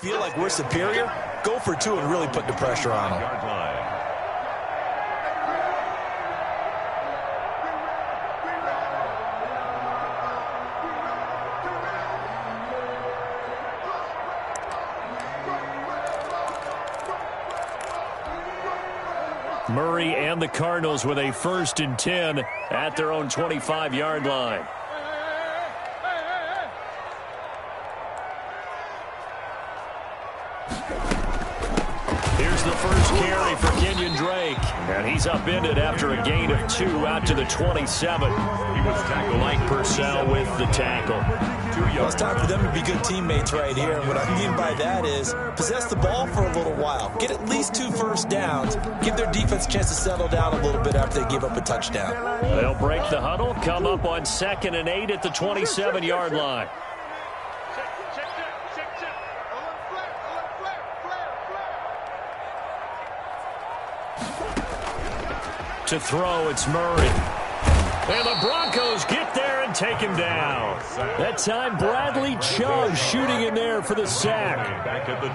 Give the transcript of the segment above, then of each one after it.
feel like we're superior, go for two and really put the pressure on them. Murray and the Cardinals with a 1st and 10 at their own 25-yard line. Here's the first carry for Kenyon Drake. And he's upended after a gain of 2 out to the 27. He was tackled. Mike Purcell with the tackle. Well, it's time for them to be good teammates right here. And what I mean by that is possess the ball for a little while. Get at least 2 first downs. Give their defense a chance to settle down a little bit after they give up a touchdown. They'll break the huddle, come up on 2nd and 8 at the 27-yard line. To throw, it's Murray. And the Broncos get there and take him down. That time, Bradley Chubb shooting in there for the sack.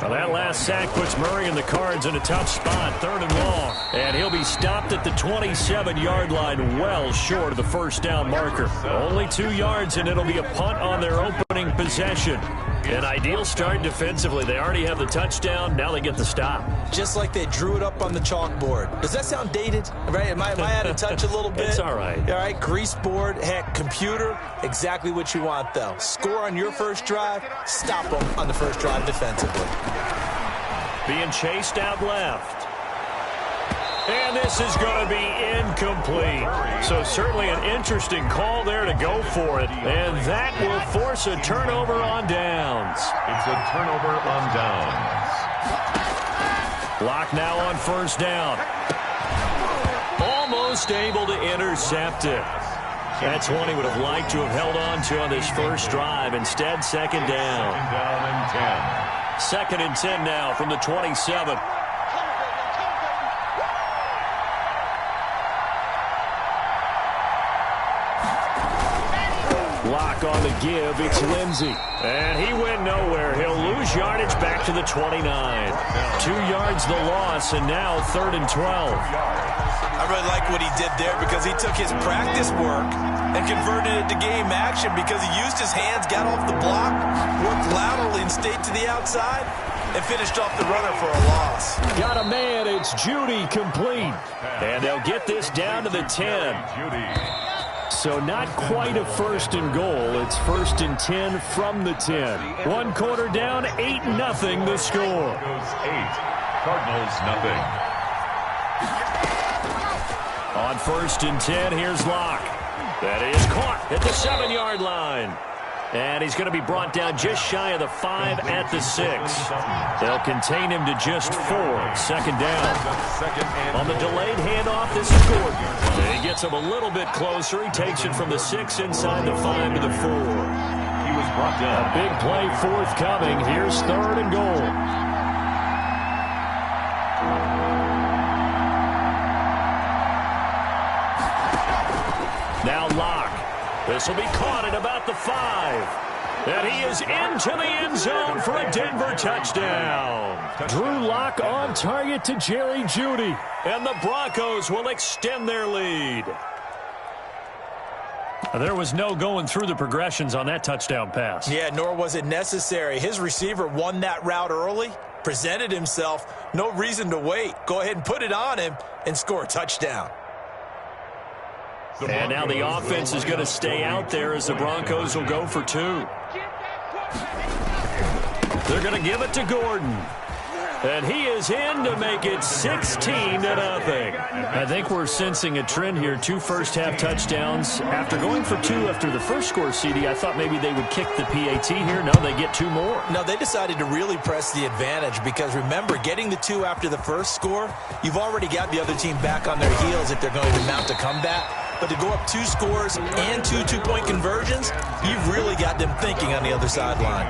Now, that last sack puts Murray and the Cards in a tough spot, 3rd and long. And he'll be stopped at the 27-yard line, well short of the first down marker. Only 2 yards, and it'll be a punt on their opening possession. An ideal start defensively. They already have the touchdown. Now they get the stop. Just like they drew it up on the chalkboard. Does that sound dated? Right? Am I out of touch a little bit? It's all right. All right, grease board, heck, computer, exactly what you want, though. Score on your first drive, stop them on the first drive defensively. Being chased out left. And this is going to be incomplete. So certainly an interesting call there to go for it. And that will force a turnover on downs. It's a turnover on downs. Block now on 1st down. Almost able to intercept it. That's one he would have liked to have held on to on this first drive. Instead, 2nd down. 2nd and 10 now from the 27. Lock on the give. It's Lindsey. And he went nowhere. He'll lose yardage back to the 29. 2 yards the loss, and now 3rd and 12. I really like what he did there because he took his practice work and converted it to game action because he used his hands, got off the block, worked laterally and stayed to the outside, and finished off the runner for a loss. Got a man. It's Judy complete. And they'll get this down to the 10. So not quite a 1st and goal. It's 1st and 10 from the 10. 1 quarter down, 8-0 the score. 8, Cardinals nothing. On 1st and 10, here's Locke. That is caught at the 7-yard line. And he's going to be brought down just shy of the 5 at the 6. They'll contain him to just 4. 2nd down. On the delayed handoff, this is Gordon. And he gets him a little bit closer. He takes it from the 6 inside the 5 to the 4. He was brought down. A big play forthcoming. Here's 3rd and goal. Now Locke. This will be caught at about the 5. And he is into the end zone for a Denver touchdown. Drew Lock on target to Jerry Jeudy. And the Broncos will extend their lead. There was no going through the progressions on that touchdown pass. Yeah, nor was it necessary. His receiver won that route early, presented himself. No reason to wait. Go ahead and put it on him and score a touchdown. And now the offense is going to stay out there as the Broncos will go for 2. They're going to give it to Gordon. And he is in to make it 16-0. I think we're sensing a trend here. 2 first-half touchdowns. After going for 2 after the first score, CD, I thought maybe they would kick the PAT here. No, they get 2 more. No, they decided to really press the advantage because, remember, getting the 2 after the first score, you've already got the other team back on their heels if they're going to mount a comeback. But to go up 2 scores and 2 two-point conversions, you've really got them thinking on the other sideline.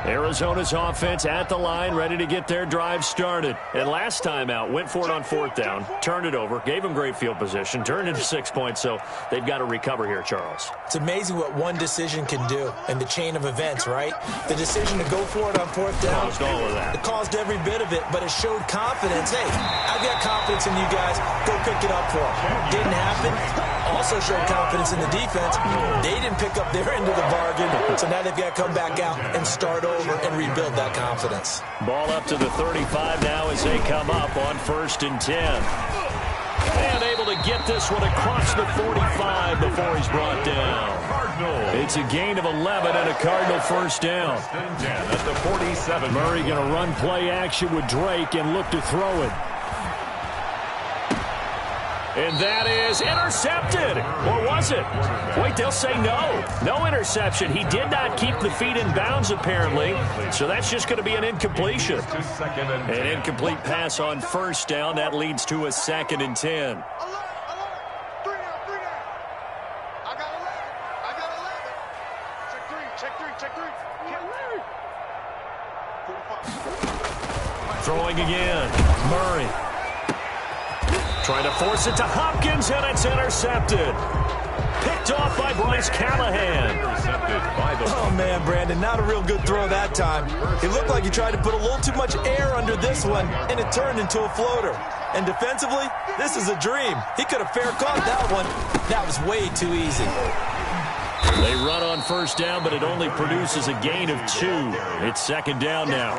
Arizona's offense at the line, ready to get their drive started. And last time out, went for it on 4th down, turned it over, gave them great field position, turned into 6 points, so they've got to recover here, Charles. It's amazing what one decision can do in the chain of events, right? The decision to go for it on 4th down. Caused all of that. It caused every bit of it, but it showed confidence. Hey, I've got confidence in you guys. Go pick it up for them. Didn't happen. Also showed confidence in the defense. They didn't pick up their end of the bargain, so now they've got to come back out and start over and rebuild that confidence. Ball up to the 35 now as they come up on 1st and 10. And able to get this one across the 45 before he's brought down. It's a gain of 11 and a Cardinal 1st down. At the 47. Murray going to run play action with Drake and look to throw it. And that is intercepted. Or was it? Wait, they'll say no. No interception. He did not keep the feet in bounds, apparently. So that's just going to be an incompletion. An incomplete pass on 1st down. That leads to a 2nd and 10. Throwing again. Murray. Trying to force it to Hopkins, and it's intercepted. Picked off by Bryce Callahan. Oh, man, Brandon, not a real good throw that time. It looked like he tried to put a little too much air under this one, and it turned into a floater. And defensively, this is a dream. He could have fair caught that one. That was way too easy. They run on 1st down, but it only produces a gain of 2. It's 2nd down now.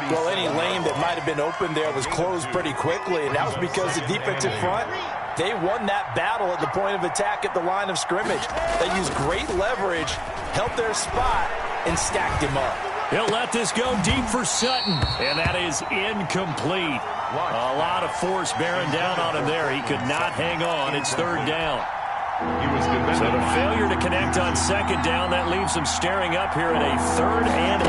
Well, any lane that might have been open there was closed pretty quickly, and that was because the defensive front, they won that battle at the point of attack at the line of scrimmage. They used great leverage, held their spot, and stacked him up. He'll let this go deep for Sutton, and that is incomplete. A lot of force bearing down on him there. He could not hang on. It's 3rd down. So the failure to connect on 2nd down, that leaves them staring up here at a 3rd and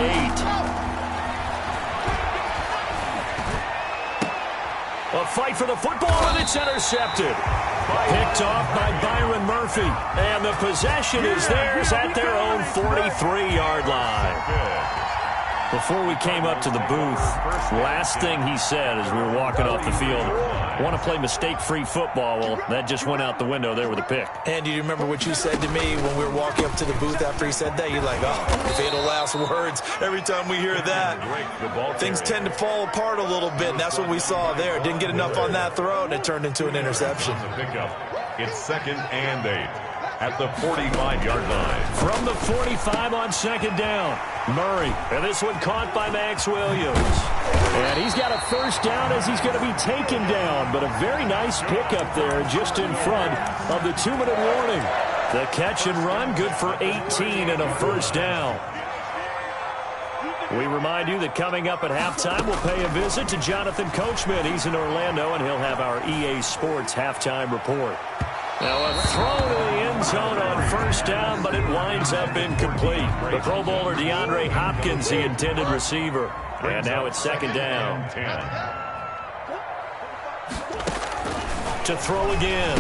8. A fight for the football, and it's intercepted. Picked off by Byron Murphy. And the possession is theirs at their own 43-yard line. Before we came up to the booth, last thing he said as we were walking off the field, want to play mistake-free football. Well, that just went out the window there with a pick. And do you remember what you said to me when we were walking up to the booth after he said that? You're like, oh, fatal last words. Every time we hear that, things tend to fall apart a little bit, and that's what we saw there. Didn't get enough on that throw, and it turned into an interception. It's 2nd and 8 at the 45-yard line. From the 45 on 2nd down, Murray. And this one caught by Max Williams. And he's got a 1st down as he's going to be taken down. But a very nice pickup there just in front of the 2-minute warning. The catch and run, good for 18 and a 1st down. We remind you that coming up at halftime, we'll pay a visit to Jonathan Coachman. He's in Orlando, and he'll have our EA Sports halftime report. Now a throw to the end zone on 1st down, but it winds up incomplete. The Pro Bowler DeAndre Hopkins, the intended receiver. And now it's 2nd down. To throw again.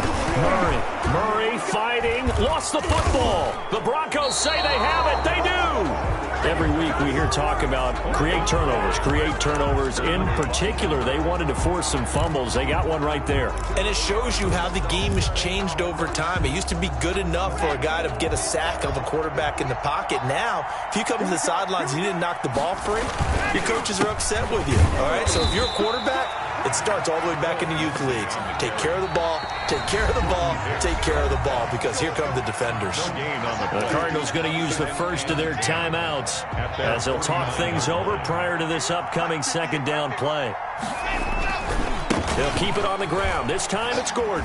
Murray fighting. Lost the football. The Broncos say they have it. They do. Every week we hear talk about create turnovers. In particular, they wanted to force some fumbles. They got one right there. And it shows you how the game has changed over time. It used to be good enough for a guy to get a sack of a quarterback in the pocket. Now, if you come to the sidelines and you didn't knock the ball free, your coaches are upset with you. All right, so if you're a quarterback, it starts all the way back in the youth leagues. Take care of the ball, take care of the ball, take care of the ball, because here come the defenders. The Cardinals going to use the first of their timeouts as they'll talk things over prior to this upcoming 2nd down play. They'll keep it on the ground. This time it's Gordon.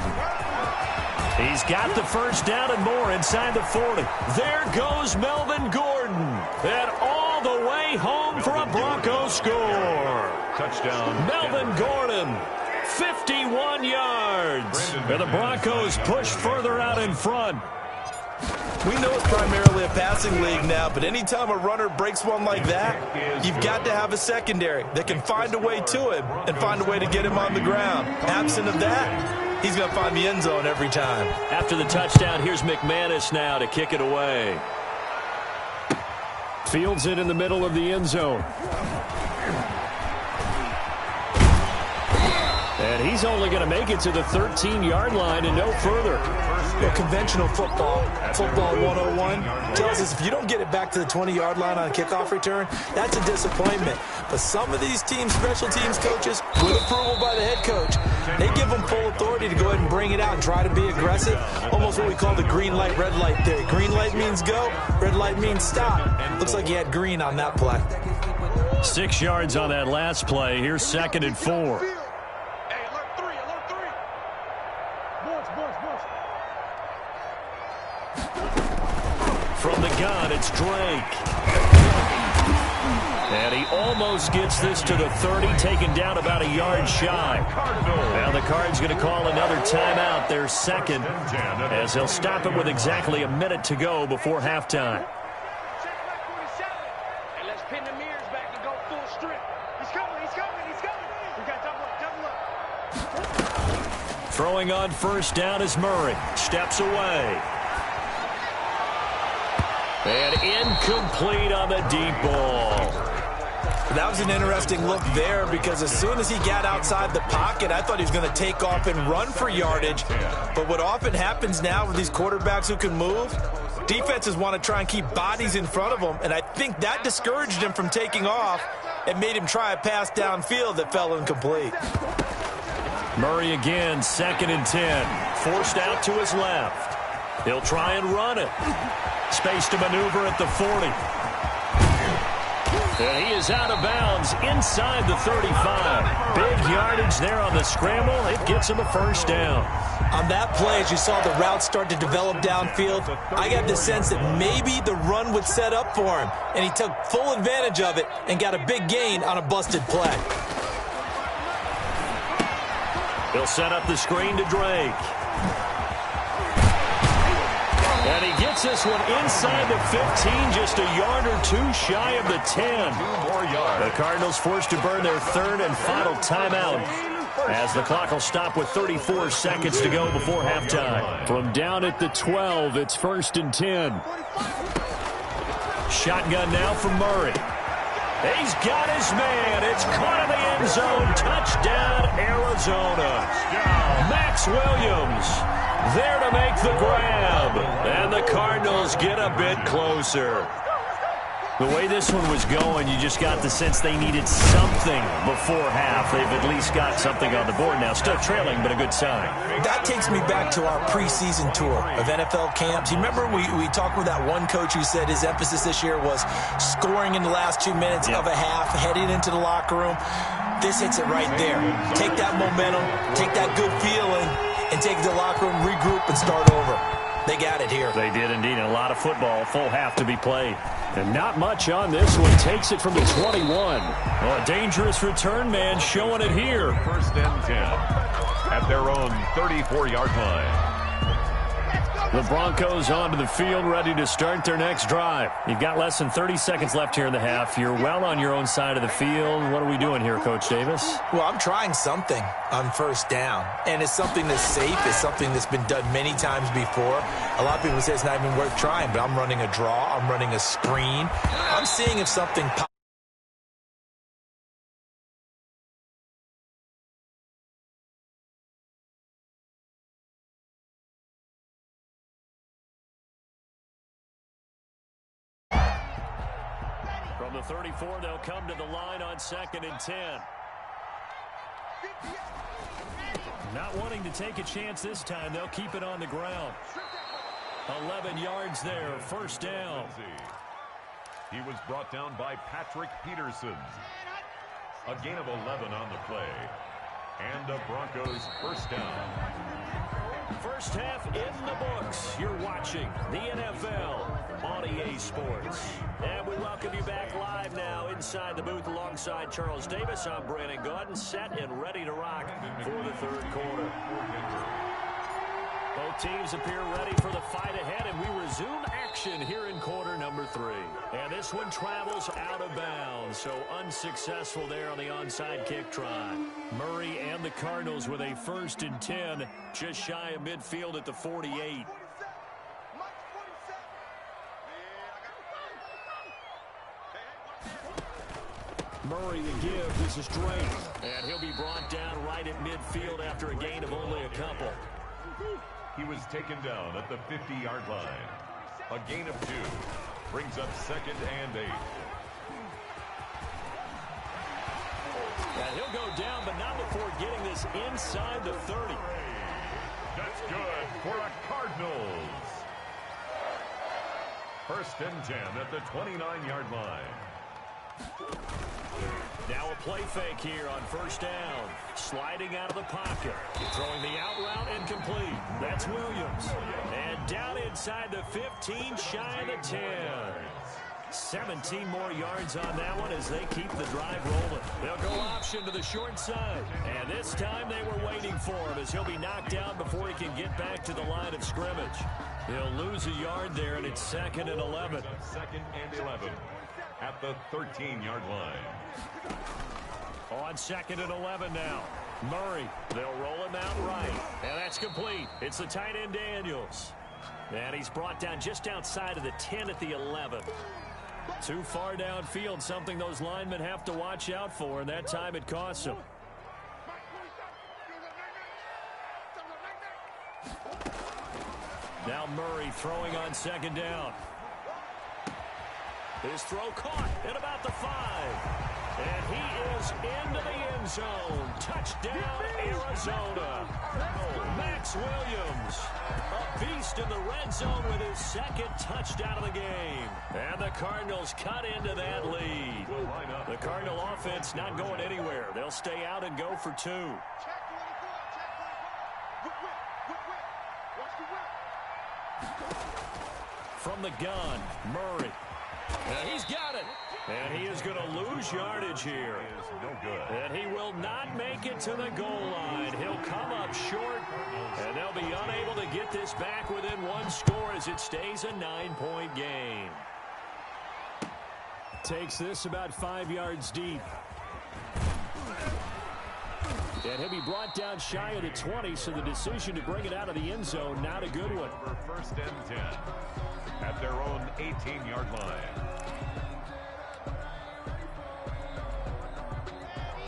He's got the 1st down and more inside the 40. There goes Melvin Gordon. And all the way home for a Broncos score. Touchdown. Melvin Gordon, 51 yards. And the Broncos push further out in front. We know it's primarily a passing league now, but anytime a runner breaks one like that, you've got to have a secondary that can find a way to him and find a way to get him on the ground. Absent of that, he's going to find the end zone every time. After the touchdown, here's McManus now to kick it away. Fields it in the middle of the end zone. And he's only going to make it to the 13-yard line and no further. Well, conventional football 101, tells us if you don't get it back to the 20-yard line on a kickoff return, that's a disappointment. But some of these teams, special teams coaches, with approval by the head coach, they give them full authority to go ahead and bring it out and try to be aggressive. Almost what we call the green light, red light theory. Green light means go, red light means stop. Looks like he had green on that play. 6 yards on that last play. Here's 2nd and 4. From the gun, it's Drake. And he almost gets this to the 30, taken down about a yard shy. Now the Cards going to call another timeout, their second, as he'll stop it with exactly a minute to go before halftime. Let's pin the mirrors back and go full strip. He's coming. We got double up. Throwing on first down is Murray. Steps away. And incomplete on the deep ball. That was an interesting look there because as soon as he got outside the pocket, I thought he was going to take off and run for yardage. But what often happens now with these quarterbacks who can move, defenses want to try and keep bodies in front of them, and I think that discouraged him from taking off and made him try a pass downfield that fell incomplete. Murray again, 2nd and 10. Forced out to his left. He'll try and run it. Space to maneuver at the 40. And he is out of bounds inside the 35. Big yardage there on the scramble. It gets him a first down. On that play, as you saw the route start to develop downfield, I got the sense that maybe the run would set up for him. And he took full advantage of it and got a big gain on a busted play. He'll set up the screen to Drake. And he gets this one inside the 15, just a yard or two shy of the 10. 2 more yards. The Cardinals forced to burn their third and final timeout as the clock will stop with 34 seconds to go before halftime. From down at the 12, it's 1st and 10. Shotgun now from Murray. He's got his man. It's caught in the end zone. Touchdown, Arizona. Max Williams there to make the grab. And the Cardinals get a bit closer. The way this one was going, you just got the sense they needed something before half. They've at least got something on the board now. Still trailing, but a good sign. That takes me back to our preseason tour of NFL camps. You remember we talked with that one coach who said his emphasis this year was scoring in the last 2 minutes of a half, heading into the locker room. This hits it right there. Take that momentum, take that good feeling, and take it to the locker room, regroup, and start over. They got it here. They did indeed. And a lot of football, full half to be played. And not much on this one. Takes it from the 21. Well, a dangerous return man showing it here. 1st and 10 at their own 34-yard line. The Broncos onto the field, ready to start their next drive. You've got less than 30 seconds left here in the half. You're well on your own side of the field. What are we doing here, Coach Davis? Well, I'm trying something on first down, and it's something that's safe. It's something that's been done many times before. A lot of people say it's not even worth trying, but I'm running a draw. I'm running a screen. I'm seeing if something pops. From the 34, they'll come to the line on 2nd and 10. Not wanting to take a chance this time, they'll keep it on the ground. 11 yards there, first down. He was brought down by Patrick Peterson. A gain of 11 on the play. And the Broncos first down. First half in the books. You're watching the NFL on EA Sports. And we welcome you back live now inside the booth alongside Charles Davis. I'm Brandon Gaudin, set and ready to rock for the third quarter. Both teams appear ready for the fight ahead, and we resume action here in quarter number 3. And this one travels out of bounds, so unsuccessful there on the onside kick try. Murray and the Cardinals with a 1st and 10, just shy of midfield at the 48. Murray the give. This is Drake. And he'll be brought down right at midfield after a gain of only a couple. He was taken down at the 50-yard line. A gain of 2. Brings up 2nd and 8. And he'll go down, but not before getting this inside the 30. That's good for a Cardinals. 1st and 10 at the 29-yard line. Now a play fake here on 1st down. Sliding out of the pocket. Throwing the out route incomplete. That's Williams. And down inside the 15, shy of the 10. 17 more yards on that one as they keep the drive rolling. They'll go option to the short side. And this time they were waiting for him as he'll be knocked down before he can get back to the line of scrimmage. He'll lose a yard there, and it's 2nd and 11. 2nd and 11 at the 13-yard line. On 2nd and 11 now. Murray, they'll roll him out right. And that's complete. It's the tight end Daniels. And he's brought down just outside of the 10 at the 11. Too far downfield, something those linemen have to watch out for, and that time it costs them. Now Murray throwing on 2nd down. His throw caught at about the 5. And he is into the end zone. Touchdown, Arizona. Max Williams, a beast in the red zone with his 2nd touchdown of the game. And the Cardinals cut into that lead. The Cardinal offense not going anywhere. They'll stay out and go for 2. From the gun, Murray. And he's got it. And he is going to lose yardage here. No good. And he will not make it to the goal line. He'll come up short, and they'll be unable to get this back within 1 score as it stays a 9-point game. Takes this about 5 yards deep. And he'll be brought down shy of the 20, so the decision to bring it out of the end zone, not a good one. For 1st and 10 at their own 18-yard line.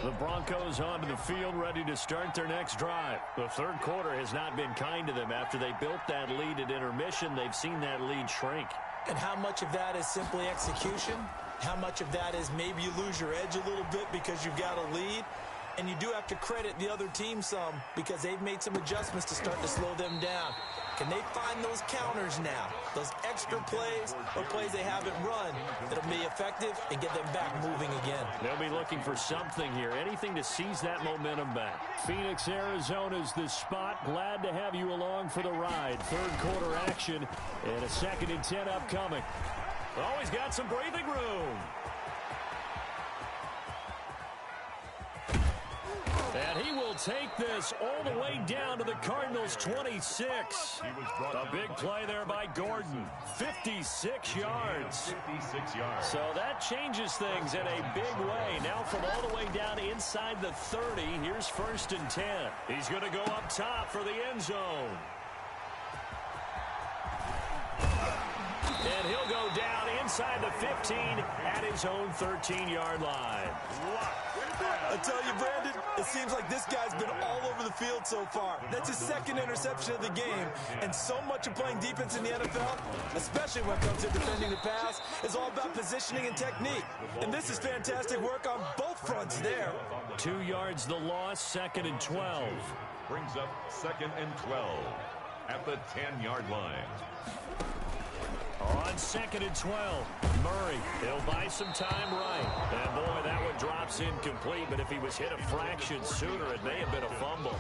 The Broncos onto the field, ready to start their next drive. The 3rd quarter has not been kind to them. After they built that lead at intermission, they've seen that lead shrink. And how much of that is simply execution? How much of that is maybe you lose your edge a little bit because you've got a lead? And you do have to credit the other team some because they've made some adjustments to start to slow them down. Can they find those counters now, those extra plays or plays they haven't run that'll be effective and get them back moving again? They'll be looking for something here, anything to seize that momentum back. Phoenix, Arizona's the spot. Glad to have you along for the ride. 3rd quarter action and a 2nd and 10 upcoming. Always got some breathing room. And he will take this all the way down to the Cardinals' 26. A big play there by Gordon. 56 yards. 56 yards. So that changes things in a big way. Now from all the way down inside the 30, here's 1st and 10. He's going to go up top for the end zone. And he'll go down inside the 15 at his own 13-yard line. I tell you, Brandon, it seems like this guy's been all over the field so far. That's his 2nd interception of the game. And so much of playing defense in the NFL, especially when it comes to defending the pass, is all about positioning and technique. And this is fantastic work on both fronts there. 2 yards the loss, 2nd and 12. Brings up 2nd and 12 at the 10-yard line. On 2nd and 12, Murray, he'll buy some time right. And boy, that one drops incomplete, but if he was hit a fraction sooner, it may have been a fumble.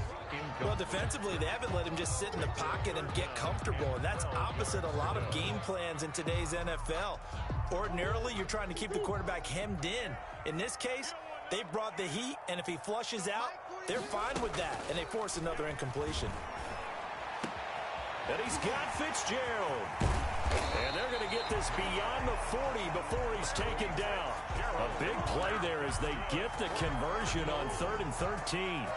Well, defensively, they haven't let him just sit in the pocket and get comfortable, and that's opposite a lot of game plans in today's NFL. Ordinarily, you're trying to keep the quarterback hemmed in. In this case, they brought the heat, and if he flushes out, they're fine with that, and they force another incompletion. And he's got Fitzgerald. And they're going to get this beyond the 40 before he's taken down. A big play there as they get the conversion on 3rd and 13.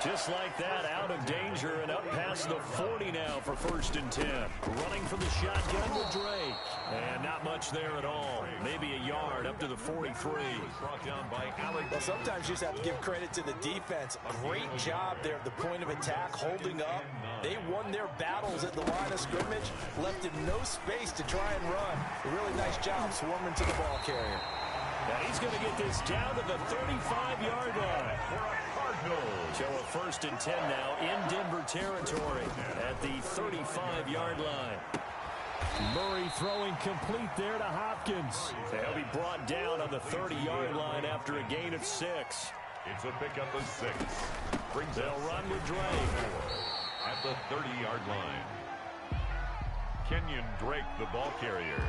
Just like that, out of danger and up past the 40 now for 1st and 10. Running from the shotgun with Drake. And not much there at all. Maybe a yard up to the 43. Brought down by Alex. Well, sometimes you just have to give credit to the defense. Great job there at the point of attack, holding up. They won their battles at the line of scrimmage, left him no space to try and run. A really nice job swarming to the ball carrier. Now he's going to get this down to the 35-yard line. So a 1st and 10 now in Denver territory at the 35-yard line. Murray throwing complete there to Hopkins. They'll be brought down on the 30-yard line after a gain of 6. It's a pickup of 6. They'll run with Drake at the 30-yard line. Kenyon Drake, the ball carrier.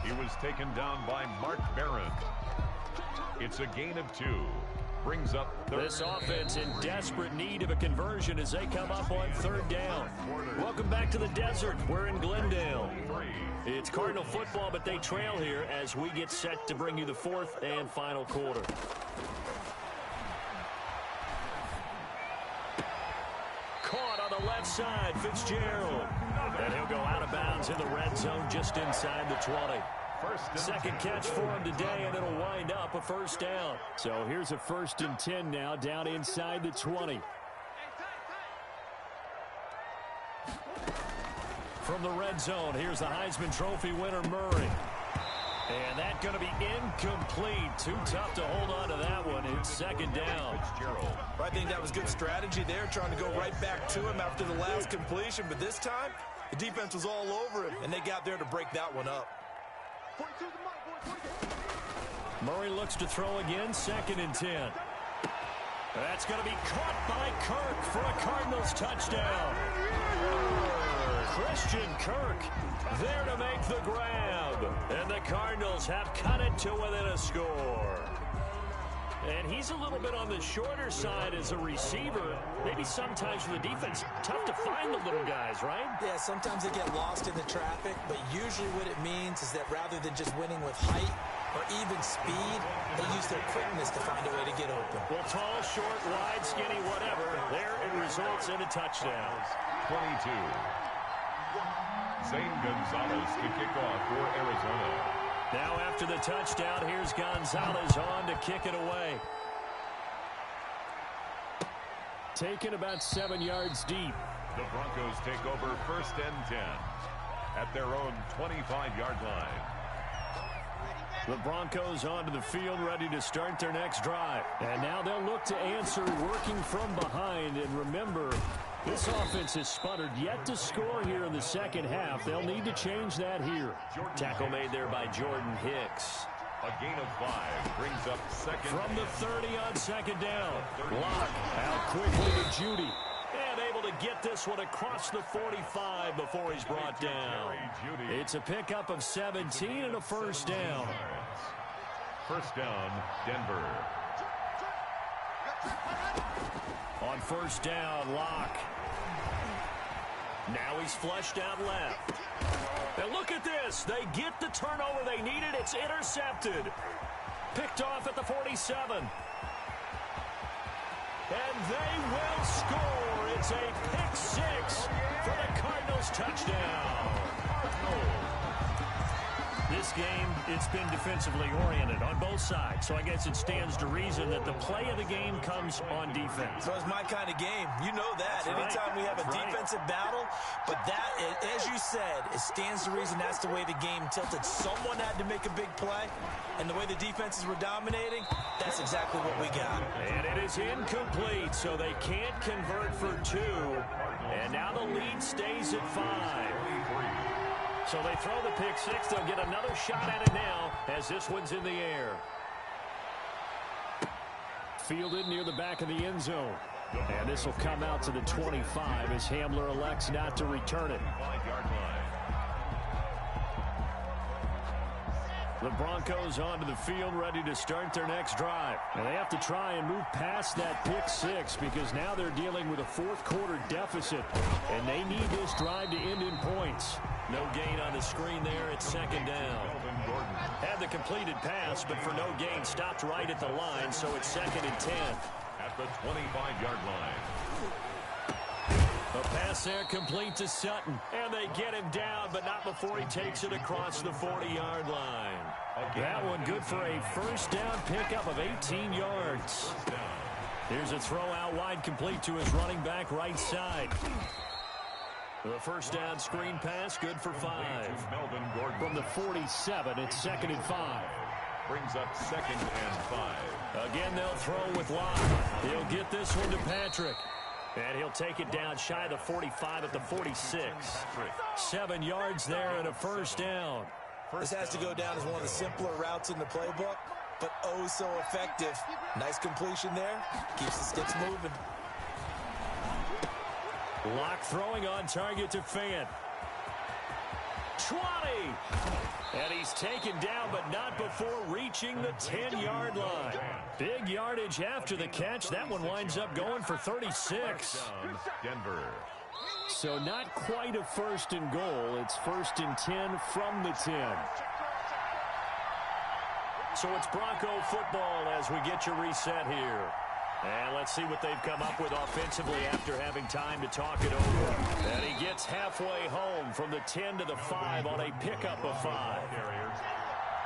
He was taken down by Mark Barron. It's a gain of 2. Brings up this offense in desperate need of a conversion as they come up on 3rd down. Welcome back to the desert. We're in Glendale. It's Cardinal football, but they trail here as we get set to bring you the 4th and final quarter. Caught on the left side, Fitzgerald. And he'll go out of bounds in the red zone just inside the 20. Second catch for him today, and it'll wind up a 1st down. So here's a 1st and 10 now down inside the 20. From the red zone, here's the Heisman Trophy winner, Murray. And that's going to be incomplete. Too tough to hold on to that one. It's 2nd down. I think that was good strategy there, trying to go right back to him after the last completion. But this time, the defense was all over him, and they got there to break that one up. Murray looks to throw again, 2nd and 10. That's going to be caught by Kirk for a Cardinals touchdown. Christian Kirk there to make the grab. And the Cardinals have cut it to within a score. And he's a little bit on the shorter side as a receiver. Maybe sometimes for the defense, tough to find the little guys, right? Yeah, sometimes they get lost in the traffic, but usually what it means is that rather than just winning with height or even speed, they use their quickness to find a way to get open. Well, tall, short, wide, skinny, whatever, there it results in a touchdown. 22. Zane Gonzalez to kick off for Arizona. Now after the touchdown, here's Gonzalez on to kick it away. Taken about 7 yards deep. The Broncos take over 1st and 10 at their own 25-yard line. The Broncos onto the field ready to start their next drive. And now they'll look to answer working from behind. And remember, this offense has sputtered yet to score here in the 2nd half. They'll need to change that here. Tackle made there by Jordan Hicks. A gain of 5 brings up 2nd. From the 30 on 2nd down. Lock out quickly to Judy. And able to get this one across the 45 before he's brought down. It's a pickup of 17 and a 1st down. 1st down, Denver. On 1st down, Lock. Now he's flushed out left. And look at this. They get the turnover they needed. It's intercepted. Picked off at the 47. And they will score. It's a pick 6 for the Cardinals touchdown. This game, it's been defensively oriented on both sides. So I guess it stands to reason that the play of the game comes on defense. So it's my kind of game. You know that. Anytime we have a defensive battle, but that, as you said, it stands to reason that's the way the game tilted. Someone had to make a big play, and the way the defenses were dominating, that's exactly what we got. And it is incomplete, so they can't convert for 2. And now the lead stays at 5. So they throw the pick 6. They'll get another shot at it now as this one's in the air. Fielded near the back of the end zone. And this will come out to the 25 as Hamler elects not to return it. The Broncos onto the field ready to start their next drive. And they have to try and move past that pick 6 because now they're dealing with a 4th quarter deficit. And they need this drive to end in points. No gain on the screen there. It's 2nd down. Had the completed pass, but for no gain, stopped right at the line, so it's 2nd and 10. the 25-yard line. A pass there complete to Sutton. And they get him down, but not before he takes it across the 40-yard line. That one good for a first down pickup of 18 yards. Here's a throw out wide complete to his running back right side. The first down screen pass, good for 5. From the 47, it's 2nd and 5. Brings up 2nd and 5. Again, they'll throw with Locke. He'll get this one to Patrick. And he'll take it down shy of the 45 at the 46. 7 yards there and a first down. This has to go down as one of the simpler routes in the playbook, but oh so effective. Nice completion there. Keeps the sticks moving. Locke throwing on target to Fant. 20! And he's taken down, but not before reaching the 10-yard line. Big yardage after the catch. That one winds up going for 36. Denver. So not quite a first and goal. It's 1st and 10 from the 10. So it's Bronco football as we get you reset here. And let's see what they've come up with offensively after having time to talk it over. And he gets halfway home from the 10 to the 5 on a pickup of 5.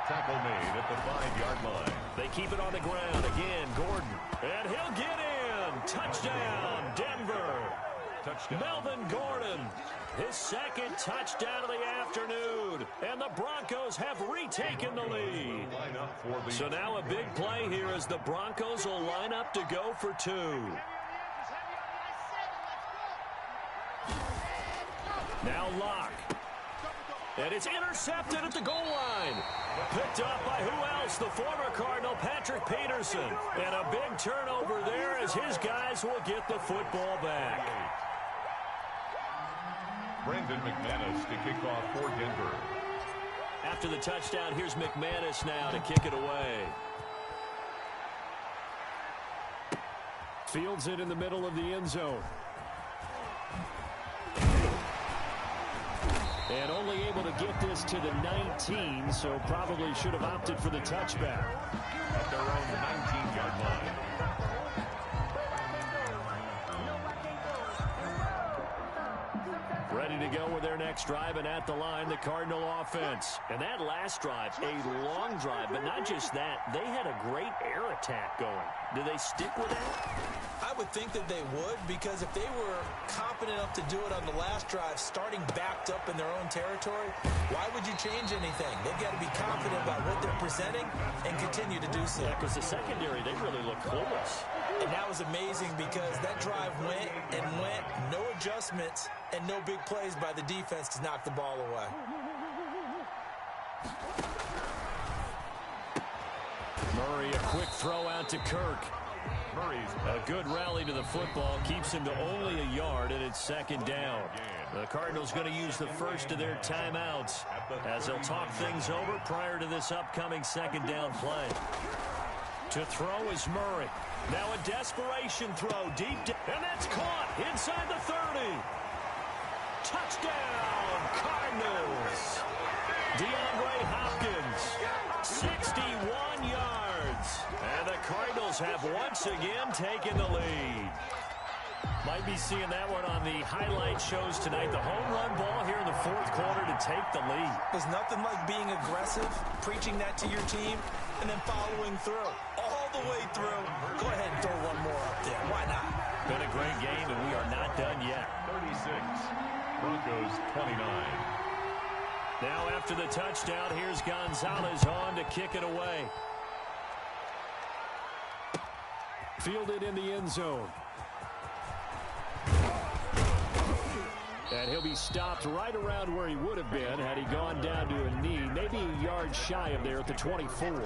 Tackle made at the 5-yard line. They keep it on the ground again. Gordon. And he'll get in. Touchdown, Denver. Touchdown. Melvin Gordon. His 2nd touchdown of the afternoon. And the Broncos have retaken the lead. So now a big play here as the Broncos will line up to go for 2. Now Locke. And it's intercepted at the goal line. Picked up by who else? The former Cardinal, Patrick Peterson. And a big turnover there as his guys will get the football back. Brandon McManus to kick off for Denver. After the touchdown, here's McManus now to kick it away. Fields it in the middle of the end zone. And only able to get this to the 19, so probably should have opted for the touchback. At their own 19-yard line. Ready to go with their next drive, and at the line, the Cardinal offense. And that last drive, a long drive, but not just that. They had a great air attack going. Do they stick with that? I would think that they would, because if they were confident enough to do it on the last drive, starting backed up in their own territory, why would you change anything? They've got to be confident about what they're presenting and continue to do so. Yeah, because the secondary, they really look clueless. And that was amazing because that drive went and went, no adjustments, and no big plays by the defense to knock the ball away. Murray, a quick throw out to Kirk. A good rally to the football keeps him to only a yard, and it's 2nd down. The Cardinals going to use the first of their timeouts as they'll talk things over prior to this upcoming 2nd down play. To throw is Murray. Now a desperation throw deep down, and that's caught inside the 30. Touchdown, Cardinals. DeAndre Hopkins, 61 yards. And the Cardinals have once again taken the lead. Might be seeing that one on the highlight shows tonight. The home run ball here in the 4th quarter to take the lead. There's nothing like being aggressive, preaching that to your team, and then following through. All the way through. Go ahead and throw one more up there. Why not? Been a great game, and we are not done yet. 36. Broncos 29. Now after the touchdown, here's Gonzalez on to kick it away. Fielded in the end zone. And he'll be stopped right around where he would have been had he gone down to a knee, maybe a yard shy of there at the 24.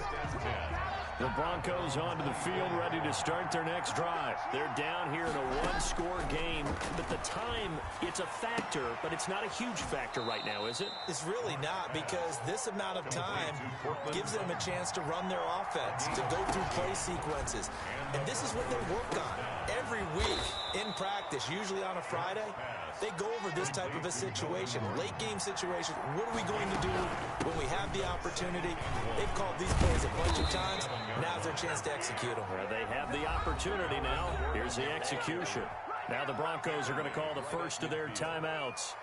The Broncos onto the field, ready to start their next drive. They're down here in a one-score game, but the time, it's a factor, but it's not a huge factor right now, is it? It's really not, because this amount of time gives them a chance to run their offense, to go through play sequences. And this is what they work on every week in practice, usually on a Friday. They go over this type of a situation, late game situation. What are we going to do when we have the opportunity? They've called these plays a bunch of times. Now's their chance to execute them. Well, they have the opportunity now. Here's the execution. Now the Broncos are going to call the first of their timeouts,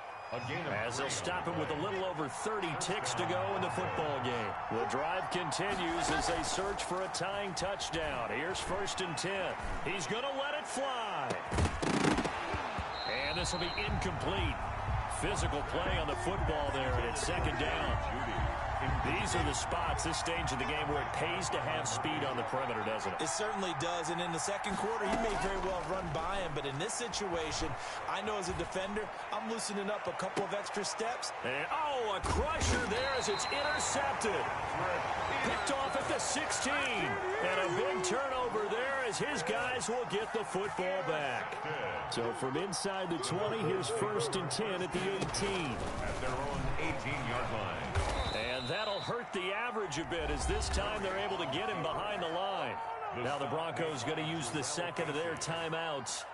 as they'll stop him with a little over 30 ticks to go in the football game. The drive continues as they search for a tying touchdown. Here's 1st and 10. He's going to let it fly. And this will be incomplete. Physical play on the football there, and it's 2nd down. These are the spots, this stage of the game, where it pays to have speed on the perimeter, doesn't it? It certainly does, and in the second quarter, he may very well run by him, but in this situation, I know as a defender, I'm loosening up a couple of extra steps. And, a crusher there as it's intercepted. Picked off at the 16, and a big turnover there as his guys will get the football back. So from inside the 20, here's 1st and 10 at the 18. At their own 18-yard line. And that'll hurt the average a bit, as this time they're able to get him behind the line. Now the Broncos going to use the second of their timeouts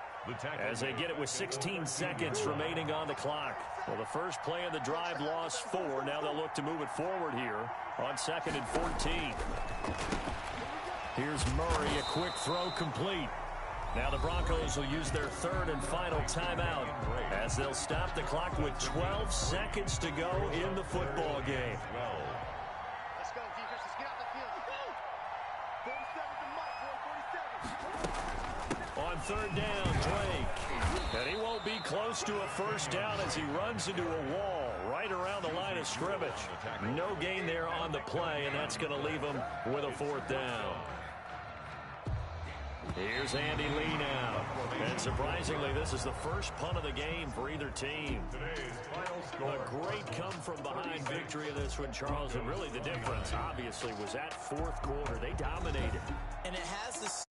as they get it with 16 seconds remaining on the clock. Well, the first play of the drive lost 4. Now they'll look to move it forward here on 2nd and 14. Here's Murray, a quick throw complete. Now the Broncos will use their 3rd and final timeout as they'll stop the clock with 12 seconds to go in the football game. Let's go, defense. Let's get out the field. Let's go. 47 to Mike, boy. 47. On 3rd down, Drake. And he won't be close to a 1st down as he runs into a wall right around the line of scrimmage. No gain there on the play, and that's going to leave him with a 4th down. Here's Andy Lee now. And surprisingly, this is the first punt of the game for either team. A great come-from-behind victory in this one, Charles. And really the difference, obviously, was that 4th quarter. They dominated. And it has this...